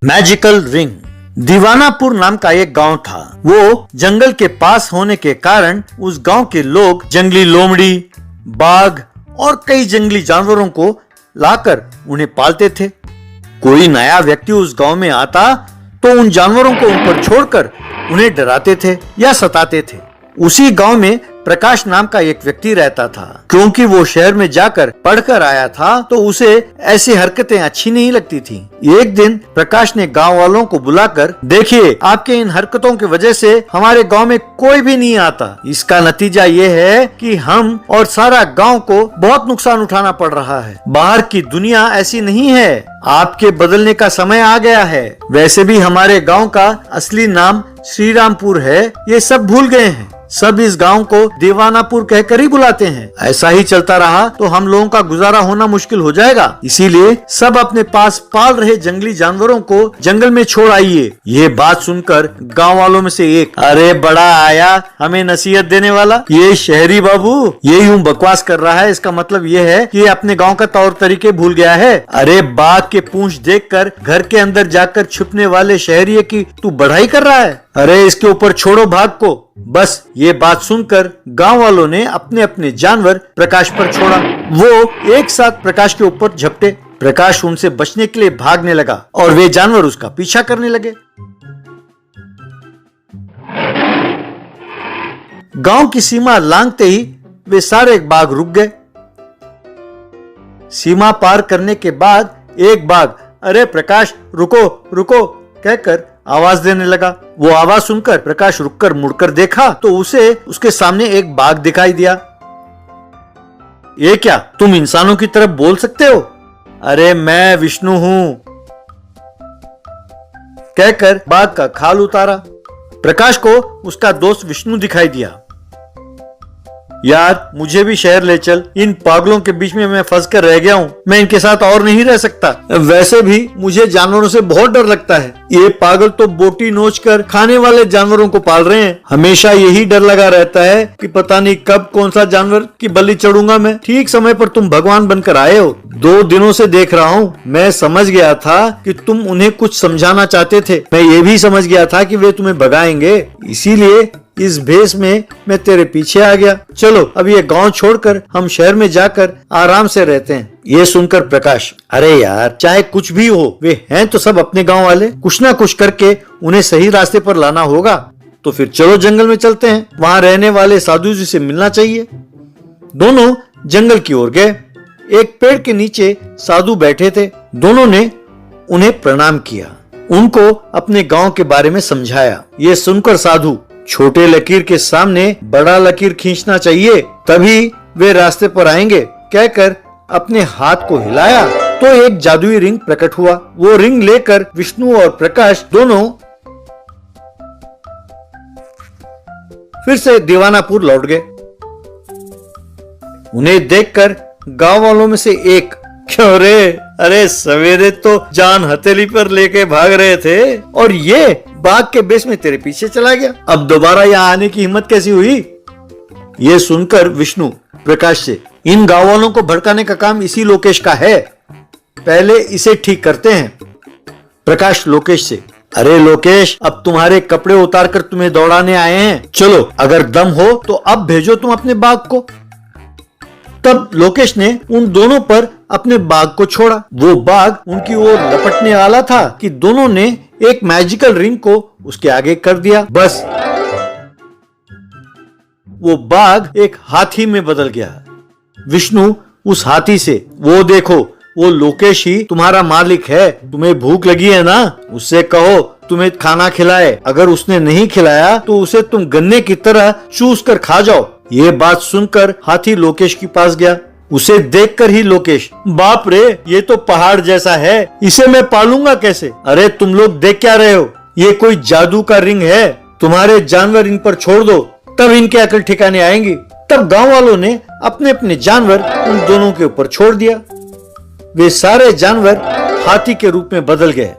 Magical ring. दीवानापुर नाम का एक गांव था। वो जंगल के पास होने के कारण उस गांव के लोग जंगली लोमड़ी, बाघ और कई जंगली जानवरों को लाकर उन्हें पालते थे। कोई नया व्यक्ति उस गांव में आता तो उन जानवरों को उन पर छोड़कर उन्हें डराते थे या सताते थे। उसी गांव में प्रकाश नाम का एक व्यक्ति रहता था। क्योंकि वो शहर में जाकर पढ़कर आया था तो उसे ऐसी हरकतें अच्छी नहीं लगती थी। एक दिन प्रकाश ने गांव वालों को बुलाकर, देखिए, आपके इन हरकतों की वजह से हमारे गांव में कोई भी नहीं आता। इसका नतीजा ये है कि हम और सारा गांव को बहुत नुकसान उठाना पड़ रहा है। बाहर की दुनिया ऐसी नहीं है। आपके बदलने का समय आ गया है। वैसे भी हमारे गांव का असली नाम श्रीरामपुर है। ये सब भूल गए हैं। सब इस गांव को दीवानापुर कहकर ही बुलाते हैं। ऐसा ही चलता रहा तो हम लोगों का गुजारा होना मुश्किल हो जाएगा। इसीलिए सब अपने पास पाल रहे जंगली जानवरों को जंगल में छोड़ आइए। ये बात सुनकर गांव वालों में से एक, अरे बड़ा आया हमें नसीहत देने वाला, ये शहरी बाबू ये यूं बकवास कर रहा है। इसका मतलब ये है कि ये अपने गाँव का तौर तरीके भूल गया है। अरे बाघ के पूंछ देखकर घर के अंदर जाकर छुपने वाले शहरी की तू बढ़ाई कर रहा है। अरे इसके ऊपर छोड़ो भाग को। बस ये बात सुनकर गांव वालों ने अपने अपने जानवर प्रकाश पर छोड़ा। वो एक साथ प्रकाश के ऊपर झपटे। प्रकाश उनसे बचने के लिए भागने लगा और वे जानवर उसका पीछा करने लगे। गांव की सीमा लांघते ही वे सारे बाघ रुक गए। सीमा पार करने के बाद एक बाघ, अरे प्रकाश रुको रुको कहकर आवाज देने लगा। वो आवाज सुनकर प्रकाश रुककर मुड़कर देखा तो उसे उसके सामने एक बाघ दिखाई दिया। ये क्या, तुम इंसानों की तरफ बोल सकते हो? अरे मैं विष्णु हूं कहकर बाघ का खाल उतारा। प्रकाश को उसका दोस्त विष्णु दिखाई दिया। यार मुझे भी शहर ले चल, इन पागलों के बीच में मैं फंस कर रह गया हूँ। मैं इनके साथ और नहीं रह सकता। वैसे भी मुझे जानवरों से बहुत डर लगता है। ये पागल तो बोटी नोच कर खाने वाले जानवरों को पाल रहे हैं। हमेशा यही डर लगा रहता है कि पता नहीं कब कौन सा जानवर की बलि चढ़ूंगा मैं। ठीक समय पर तुम भगवान बनकर आए हो। 2 दिनों से देख रहा हूँ। मैं समझ गया था कि तुम उन्हें कुछ समझाना चाहते थे। मैं ये भी समझ गया था कि वे तुम्हें भगाएंगे, इसीलिए इस भेष में मैं तेरे पीछे आ गया। चलो अब ये गांव छोड़कर हम शहर में जाकर आराम से रहते हैं। ये सुनकर प्रकाश, अरे यार चाहे कुछ भी हो, वे हैं तो सब अपने गांव वाले। कुछ ना कुछ करके उन्हें सही रास्ते पर लाना होगा। तो फिर चलो जंगल में चलते हैं। वहां रहने वाले साधु जी से मिलना चाहिए। दोनों जंगल की ओर गए। एक पेड़ के नीचे साधु बैठे थे। दोनों ने उन्हें प्रणाम किया, उनको अपने गांव के बारे में समझाया। ये सुनकर साधु, छोटे लकीर के सामने बड़ा लकीर खींचना चाहिए, तभी वे रास्ते पर आएंगे कहकर अपने हाथ को हिलाया तो एक जादुई रिंग प्रकट हुआ। वो रिंग लेकर विष्णु और प्रकाश दोनों फिर से दीवानापुर लौट गए। उन्हें देखकर गांव वालों में से एक, क्यों रे, अरे सवेरे तो जान हथेली पर लेके भाग रहे थे और ये बाघ के बेस में तेरे पीछे चला गया। अब दोबारा यहाँ आने की हिम्मत कैसी हुई? ये सुनकर विष्णु प्रकाश से, इन गांव वालों को भड़काने का काम इसी लोकेश का है। पहले इसे ठीक करते हैं। प्रकाश लोकेश से, अरे लोकेश, अब तुम्हारे कपड़े उतार कर तुम्हें दौड़ाने आए हैं। चलो अगर दम हो तो अब भेजो तुम अपने बाघ को। तब लोकेश ने उन दोनों पर अपने बाघ को छोड़ा। वो बाघ उनकी ओर लपटने वाला था कि दोनों ने एक मैजिकल रिंग को उसके आगे कर दिया। बस वो बाघ एक हाथी में बदल गया। विष्णु उस हाथी से, वो देखो, वो लोकेश ही तुम्हारा मालिक है। तुम्हें भूख लगी है ना, उससे कहो तुम्हें खाना खिलाए। अगर उसने नहीं खिलाया तो उसे तुम गन्ने की तरह चूस कर खा जाओ। ये बात सुनकर हाथी लोकेश के पास गया। उसे देखकर ही लोकेश, बाप रे, ये तो पहाड़ जैसा है, इसे मैं पालूंगा कैसे? अरे तुम लोग देख क्या रहे हो? ये कोई जादू का रिंग है। तुम्हारे जानवर इन पर छोड़ दो, तब इनके अकल ठिकाने आएंगी। तब गांव वालों ने अपने अपने जानवर उन दोनों के ऊपर छोड़ दिया। वे सारे जानवर हाथी के रूप में बदल गए।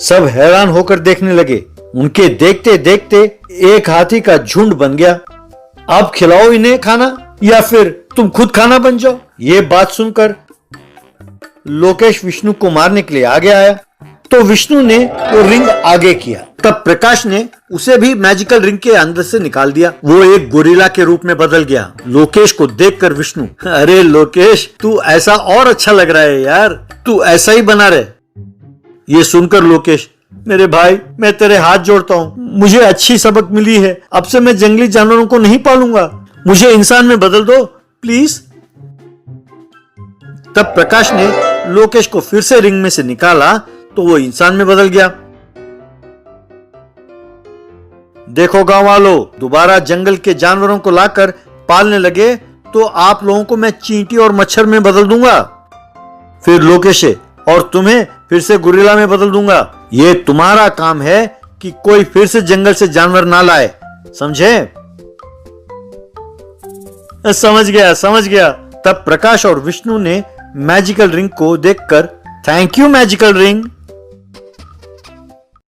सब हैरान होकर देखने लगे। उनके देखते देखते एक हाथी का झुंड बन गया। अब खिलाओ इन्हें खाना या फिर तुम खुद खाना बन जाओ। ये बात सुनकर लोकेश विष्णु को मारने के लिए आगे आया। तो विष्णु ने वो रिंग आगे किया। तब प्रकाश ने उसे भी मैजिकल रिंग के अंदर से निकाल दिया। वो एक गोरिल्ला के रूप में बदल गया। लोकेश को देखकर विष्णु, अरे लोकेश, तू ऐसा और अच्छा लग रहा है यार, तू ऐसा ही बना रहे। ये सुनकर लोकेश, मेरे भाई, मैं तेरे हाथ जोड़ता हूँ, मुझे अच्छी सबक मिली है, अब से मैं जंगली जानवरों को नहीं पालूंगा, मुझे इंसान में बदल दो प्लीज। तब प्रकाश ने लोकेश को फिर से रिंग में से निकाला तो वो इंसान में बदल गया। देखो गांव वालों, दोबारा जंगल के जानवरों को लाकर पालने लगे तो आप लोगों को मैं चींटी और मच्छर में बदल दूंगा, फिर लोकेश और तुम्हें फिर से गोरिल्ला में बदल दूंगा। ये तुम्हारा काम है कि कोई फिर से जंगल से जानवर ना लाए, समझे? समझ गया। तब प्रकाश और विष्णु ने मैजिकल रिंग को देखकर, thank you magical ring.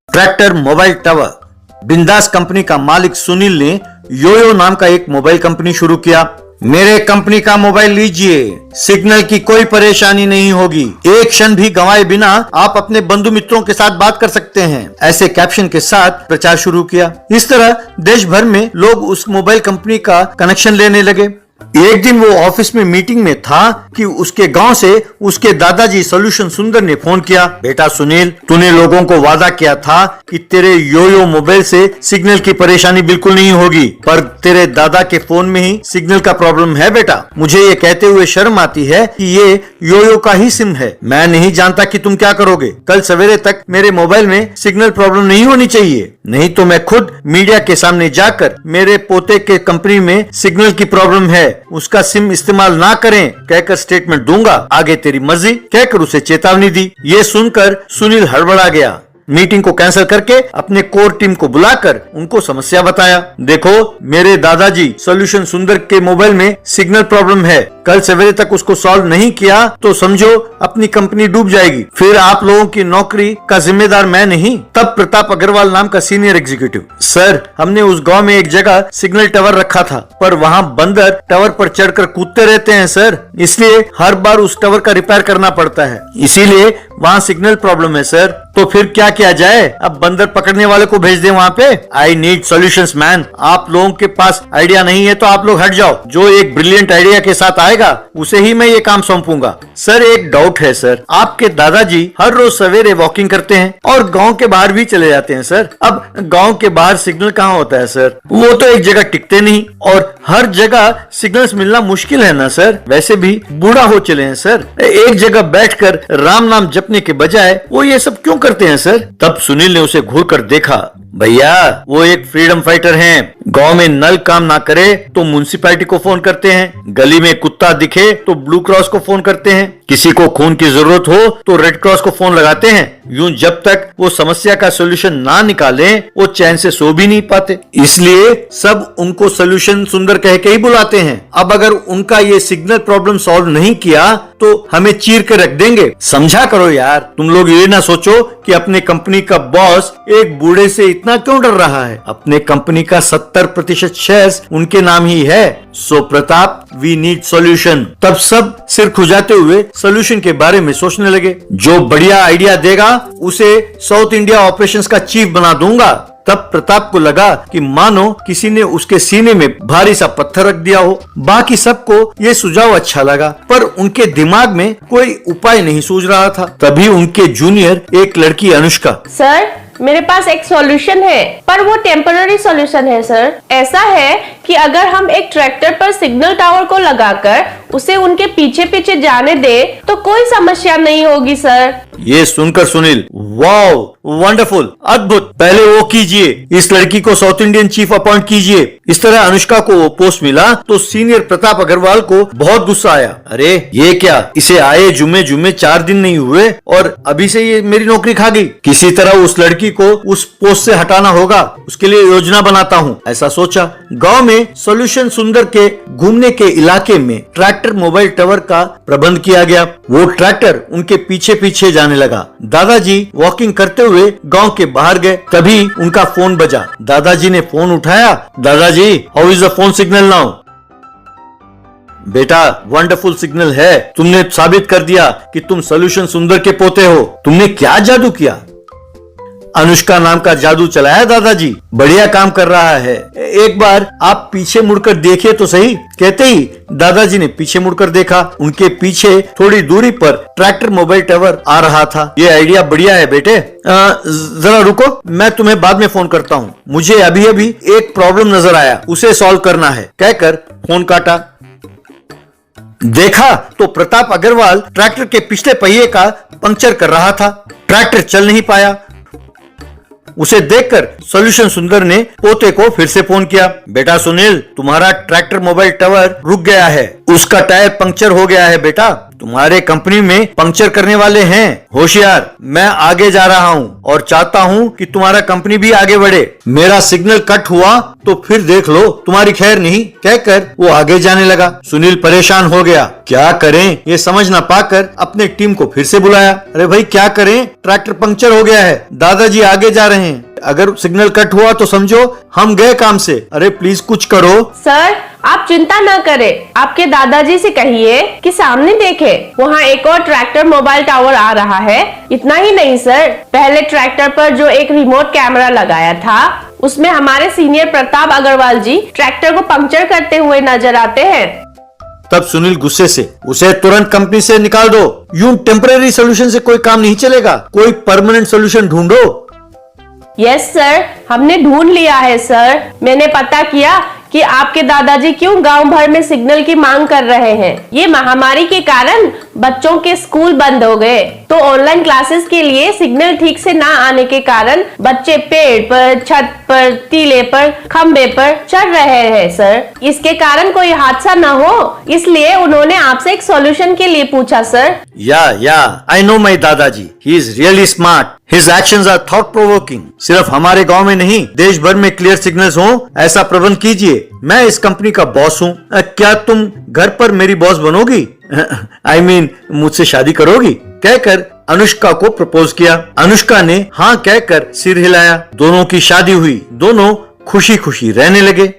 Tractor mobile tower. बिंदास कंपनी का मालिक सुनील ने योयो नाम का एक मोबाइल कंपनी शुरू किया। मेरे कंपनी का मोबाइल लीजिए, सिग्नल की कोई परेशानी नहीं होगी, एक क्षण भी गंवाए बिना आप अपने बंधु मित्रों के साथ बात कर सकते हैं, ऐसे कैप्शन के साथ प्रचार शुरू किया। इस तरह देश भर में लोग उस मोबाइल कंपनी का कनेक्शन लेने लगे। एक दिन वो ऑफिस में मीटिंग में था कि उसके गांव से उसके दादाजी सोल्यूशन सुंदर ने फोन किया। बेटा सुनील, तूने लोगों को वादा किया था कि तेरे योयो मोबाइल से सिग्नल की परेशानी बिल्कुल नहीं होगी, पर तेरे दादा के फोन में ही सिग्नल का प्रॉब्लम है बेटा। मुझे ये कहते हुए शर्म आती है कि ये योयो का ही सिम है। मैं नहीं जानता कि तुम क्या करोगे। कल सवेरे तक मेरे मोबाइल में सिग्नल प्रॉब्लम नहीं होनी चाहिए, नहीं तो मैं खुद मीडिया के सामने जाकर मेरे पोते के कंपनी में सिग्नल की प्रॉब्लम है, उसका सिम इस्तेमाल ना करें कहकर स्टेटमेंट दूंगा, आगे तेरी मर्जी कहकर उसे चेतावनी दी। ये सुनकर सुनील हड़बड़ा गया। मीटिंग को कैंसिल करके अपने कोर टीम को बुलाकर उनको समस्या बताया। देखो, मेरे दादाजी सोल्यूशन सुंदर के मोबाइल में सिग्नल प्रॉब्लम है, कल सवेरे तक उसको सॉल्व नहीं किया तो समझो अपनी कंपनी डूब जाएगी, फिर आप लोगों की नौकरी का जिम्मेदार मैं नहीं। तब प्रताप अग्रवाल नाम का सीनियर एग्जीक्यूटिव, सर, हमने उस गांव में एक जगह सिग्नल टावर रखा था, पर वहाँ बंदर टावर पर चढ़कर कूदते रहते हैं सर, इसलिए हर बार उस टावर का रिपेयर करना पड़ता है, इसीलिए वहाँ सिग्नल प्रॉब्लम है सर। तो फिर क्या किया जाए? अब बंदर पकड़ने वाले को भेज दें वहाँ पे? I need solutions man. आप लोगों के पास आइडिया नहीं है तो आप लोग हट जाओ, जो एक ब्रिलियंट आइडिया के साथ आएगा उसे ही मैं ये काम सौंपूंगा। सर, एक डाउट है सर, आपके दादाजी हर रोज सवेरे वॉकिंग करते हैं और गांव के बाहर भी चले जाते हैं सर, अब गांव के बाहर सिग्नल कहाँ होता है सर? वो तो एक जगह टिकते नहीं और हर जगह सिग्नल्स मिलना मुश्किल है ना सर, वैसे भी बूढ़ा हो चले हैं सर, एक जगह बैठकर राम नाम जपने के बजाय वो ये सब क्यों करते हैं सर? तब सुनील ने उसे घूर कर देखा। भैया, वो एक फ्रीडम फाइटर हैं, गांव में नल काम ना करे तो म्युनिसिपैलिटी को फोन करते हैं, गली में कुत्ता दिखे तो ब्लू क्रॉस को फोन करते हैं, किसी को खून की जरूरत हो तो रेड क्रॉस को फोन लगाते हैं। यूं जब तक वो समस्या का सोल्यूशन ना निकाले वो चैन से सो भी नहीं पाते, इसलिए सब उनको सोल्यूशन सुंदर कह के ही बुलाते हैं। अब अगर उनका ये सिग्नल प्रॉब्लम सॉल्व नहीं किया तो हमें चीर के रख देंगे, समझा करो यार। तुम लोग ये ना सोचो कि अपने कंपनी का बॉस एक बूढ़े से इतना क्यों डर रहा है, अपने कंपनी का 70% शेयर्स उनके नाम ही है। सो प्रताप, वी नीड सॉल्यूशन। तब सब सिर खुजाते हुए सॉल्यूशन के बारे में सोचने लगे। जो बढ़िया आइडिया देगा उसे साउथ इंडिया ऑपरेशंस का चीफ बना दूंगा। तब प्रताप को लगा कि मानो किसी ने उसके सीने में भारी सा पत्थर रख दिया हो। बाकी सबको ये सुझाव अच्छा लगा, पर उनके दिमाग में कोई उपाय नहीं सूझ रहा था। तभी उनके जूनियर एक लड़की अनुष्का, सर, मेरे पास एक सॉल्यूशन है, पर वो टेम्पररी सॉल्यूशन है सर। ऐसा है कि अगर हम एक ट्रैक्टर पर सिग्नल टावर को लगाकर उसे उनके पीछे पीछे जाने दे तो कोई समस्या नहीं होगी सर। ये सुनकर सुनील, वाओ, वंडरफुल, अद्भुत, पहले वो कीजिए, इस लड़की को साउथ इंडियन चीफ अपॉइंट कीजिए। इस तरह अनुष्का को वो पोस्ट मिला तो सीनियर प्रताप अग्रवाल को बहुत गुस्सा आया। अरे ये क्या, इसे आए जुमे 4 दिन नहीं हुए और अभी से ये मेरी नौकरी खा गई। किसी तरह उस लड़की को उस पोस्ट से हटाना होगा, उसके लिए योजना बनाता हूँ, ऐसा सोचा। गांव में सोल्यूशन सुंदर के घूमने के इलाके में ट्रैक्टर मोबाइल टावर का प्रबंध किया गया। वो ट्रैक्टर उनके पीछे पीछे जाने लगा। दादाजी वॉकिंग करते हुए गांव के बाहर गए, तभी उनका फोन बजा। दादाजी ने फोन उठाया। दादाजी, how is the phone signal now? बेटा, वंडरफुल सिग्नल है, तुमने साबित कर दिया कि तुम सोल्यूशन सुंदर के पोते हो। तुमने क्या जादू किया? अनुष्का नाम का जादू चलाया दादाजी, बढ़िया काम कर रहा है। एक बार आप पीछे मुड़कर देखिए तो सही। कहते ही दादाजी ने पीछे मुड़कर देखा। उनके पीछे थोड़ी दूरी पर ट्रैक्टर मोबाइल टावर आ रहा था। ये आइडिया बढ़िया है बेटे, जरा रुको, मैं तुम्हें बाद में फोन करता हूँ, मुझे अभी अभी एक प्रॉब्लम नजर आया, उसे सॉल्व करना है, कहकर फोन काटा। देखा तो प्रताप अग्रवाल ट्रैक्टर के पिछले पहिए का पंक्चर कर रहा था। ट्रैक्टर चल नहीं पाया। उसे देखकर सॉल्यूशन सुंदर ने पोते को फिर से फोन किया। बेटा सुनील, तुम्हारा ट्रैक्टर मोबाइल टावर रुक गया है, उसका टायर पंक्चर हो गया है। बेटा तुम्हारे कंपनी में पंक्चर करने वाले हैं, होशियार। मैं आगे जा रहा हूँ और चाहता हूँ कि तुम्हारा कंपनी भी आगे बढ़े। मेरा सिग्नल कट हुआ तो फिर देख लो, तुम्हारी खैर नहीं, कहकर वो आगे जाने लगा। सुनील परेशान हो गया, क्या करें ये समझ ना पाकर अपने टीम को फिर से बुलाया। अरे भाई क्या करें, ट्रैक्टर पंक्चर हो गया है, दादाजी आगे जा रहे हैं, अगर सिग्नल कट हुआ तो समझो हम गए काम से। अरे प्लीज कुछ करो। सर आप चिंता न करें, आपके दादाजी से कहिए कि सामने देखे, वहाँ एक और ट्रैक्टर मोबाइल टावर आ रहा है। इतना ही नहीं सर, पहले ट्रैक्टर पर जो एक रिमोट कैमरा लगाया था उसमें हमारे senior Pratap Agarwal G tractor को पंक्चर करते हुए नजर आते हैं। तब सुनील गुस्से से, उसे तुरंत कंपनी से निकाल दो। यूं टेम्परेरी सोल्यूशन से कोई काम नहीं चलेगा, कोई परमानेंट सोल्यूशन ढूंढो। यस सर, हमने ढूंढ लिया है सर। मैंने पता किया कि आपके दादाजी क्यों गांव भर में सिग्नल की मांग कर रहे हैं। ये महामारी के कारण बच्चों के स्कूल बंद हो गए, तो ऑनलाइन क्लासेस के लिए सिग्नल ठीक से ना आने के कारण बच्चे पेड़ पर, छत पर, टीले पर, खंबे पर चढ़ रहे हैं सर। इसके कारण कोई हादसा न हो, इसलिए उन्होंने आपसे एक सॉल्यूशन के लिए पूछा सर। या आई know my dadaji, he is really smart, his actions are thought provoking. सिर्फ हमारे गांव में नहीं, देश भर में क्लियर सिग्नल्स हो, ऐसा प्रबंध कीजिए। मैं इस कंपनी का बॉस हूँ, क्या तुम घर पर मेरी बॉस बनोगी? I mean, मुझसे शादी करोगी? कहकर अनुष्का को प्रपोज किया। अनुष्का ने हाँ कहकर सिर हिलाया। दोनों की शादी हुई, दोनों खुशी खुशी रहने लगे।